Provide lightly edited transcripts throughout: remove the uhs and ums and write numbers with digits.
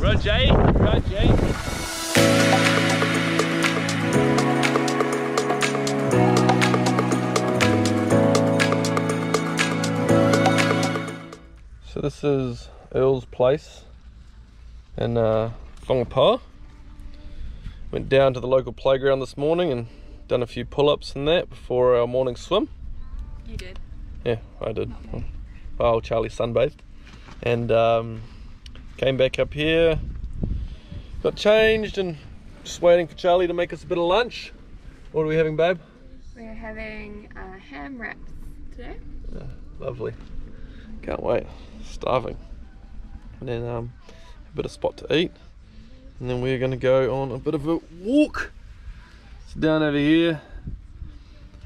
Roger, Roger. So this is Earl's place in Whangapā. Went down to the local playground this morning and done a few pull-ups and that before our morning swim. You did? Yeah, I did. While Charlie sunbathed. And came back up here, got changed and just waiting for Charlie to make us a bit of lunch. What are we having, babe? We're having ham wraps today. Yeah, lovely. Can't wait. Starving. And then a bit of spot to eat. And then we're going to go on a bit of a walk. It's down over here.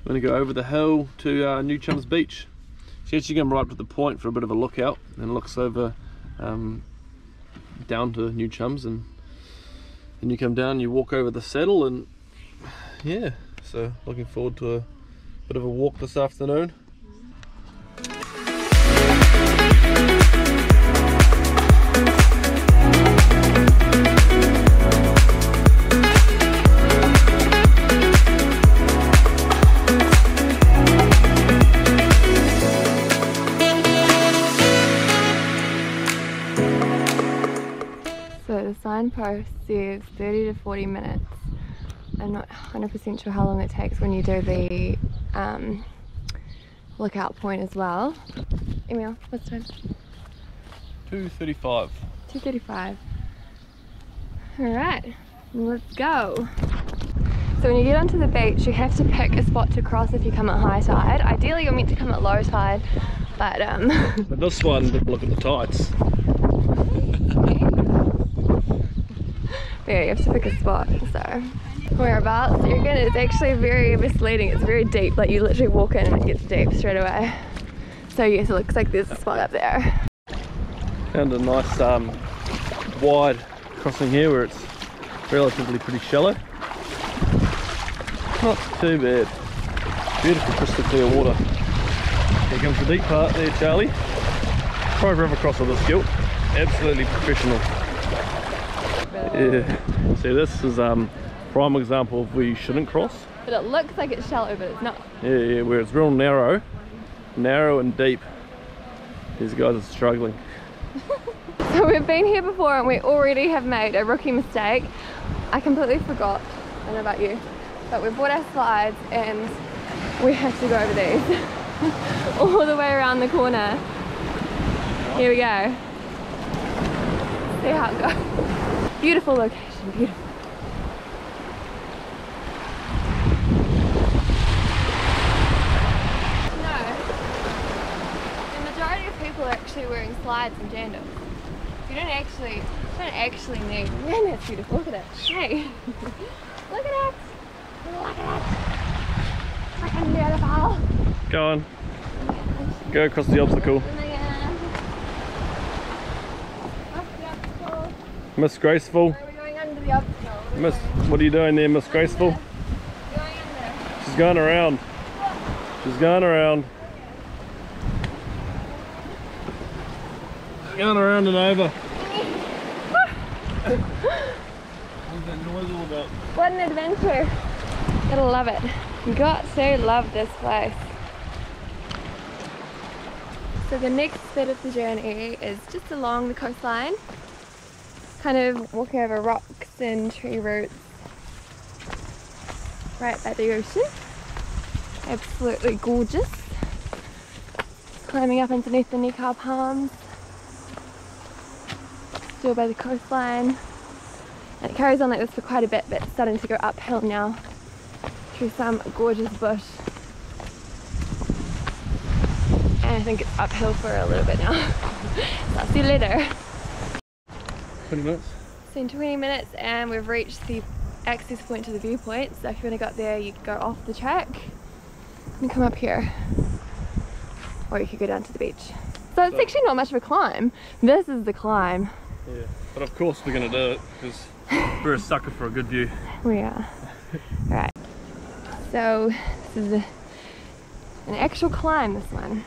We're going to go over the hill to New Chums beach. So actually going right up to the point for a bit of a lookout, and looks over down to New Chums, and then you come down, you walk over the saddle, and yeah, so looking forward to a bit of a walk this afternoon. Signpost says 30 to 40 minutes. I'm not 100% sure how long it takes when you do the lookout point as well. Emil, what's the time? 2:35. 2:35. Alright, let's go. So when you get onto the beach, you have to pick a spot to cross if you come at high tide. Ideally you're meant to come at low tide, but But this one, look at the tides. Yeah, you have to pick a spot. So whereabouts you're gonna, it's actually very misleading. It's very deep, like you literally walk in and it gets deep straight away. So yes, it looks like there's a spot up there. Found a nice wide crossing here where it's relatively pretty shallow. Not too bad. Beautiful crystal clear water. Here comes the deep part there, Charlie. Try to run across with this gilt. Absolutely professional. Yeah, see, this is prime example of where you shouldn't cross. But it looks like it's shallow, but it's not. Yeah, where it's real narrow and deep. These guys are struggling. So we've been here before and we already have made a rookie mistake. I completely forgot, I don't know about you, but we bought our slides and we have to go over these. All the way around the corner. Here we go. See how it goes. Beautiful location, beautiful. No, the majority of people are actually wearing slides and jandals. You don't actually need. Man, that's beautiful. Look at it. Hey, look at it. Look at it. Freaking beautiful. Go on. Go across the obstacle. Miss Graceful. We're going under the obstacle. Miss, what are you doing there, Miss Graceful? Going under. She's going around. She's going around. Going around and over. What's that noise all about? What an adventure. Gotta love it. You got to love this place. So the next bit of the journey is just along the coastline. Kind of walking over rocks and tree roots right by the ocean. Absolutely gorgeous. Climbing up underneath the Nekā palms. Still by the coastline. And it carries on like this for quite a bit, but it's starting to go uphill now through some gorgeous bush. And I think it's uphill for a little bit now. So I'll see you later. 20 minutes. It's been 20 minutes and we've reached the access point to the viewpoint. So if you want to go up there, you could go off the track and come up here. Or you could go down to the beach. So it's actually not much of a climb. This is the climb. Yeah, but of course we're going to do it because we're a sucker for a good view. We are. Right. So this is an actual climb, this one.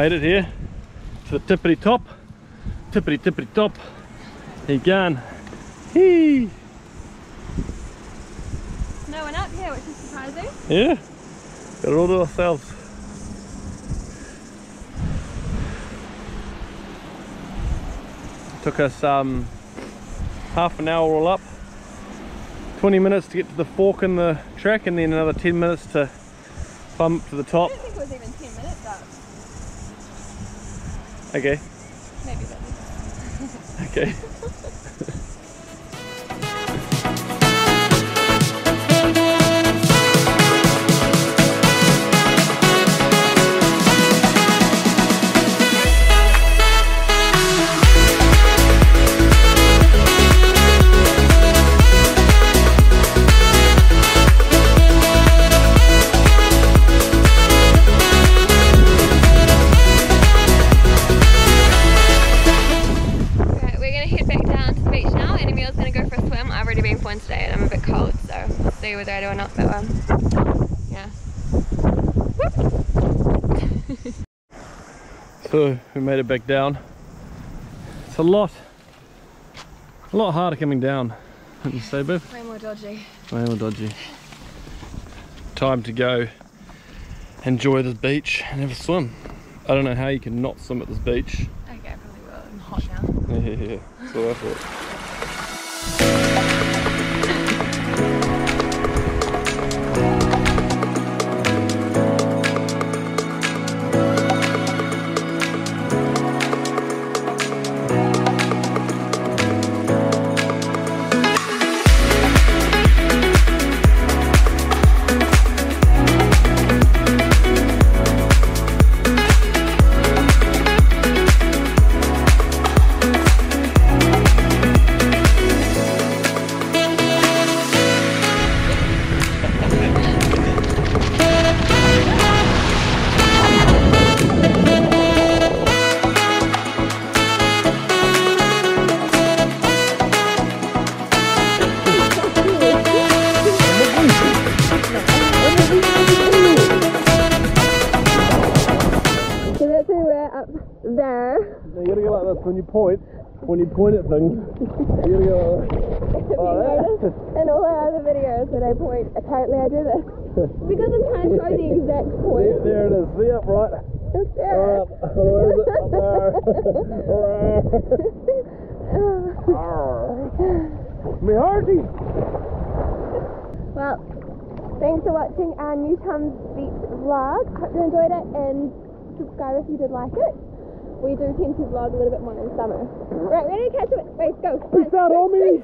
made it here to the tippity top. Tippity tippity top. There you go. Hee! No one up here, which is surprising. Yeah, got it all to ourselves. Took us half an hour all up, 20 minutes to get to the fork in the track, and then another 10 minutes to climb up to the top. I don't think it was even 10 minutes up. Okay. Maybe that. Okay. Today and I'm a bit cold, so we'll see whether I do or not, but yeah. So we made it back down. It's a lot harder coming down, wouldn't you say, Biff? Way more dodgy. Way more dodgy. Time to go enjoy this beach and have a swim. I don't know how you can not swim at this beach. Okay, I probably will. I'm hot now. Yeah, that's what I thought. There. You gotta go like this when you point at things. You gotta go like this. In all our other videos when I point, apparently I do this. Because I'm trying to show the exact point. There it is, see up right? It's there. Right up. Where is it? Up there. Me hearty! Well, thanks for watching our new Chums beach vlog. Hope you enjoyed it and subscribe if you did like it. We do tend to vlog a little bit more in summer. Right, ready to catch it? Wait, go. Peace out, homies!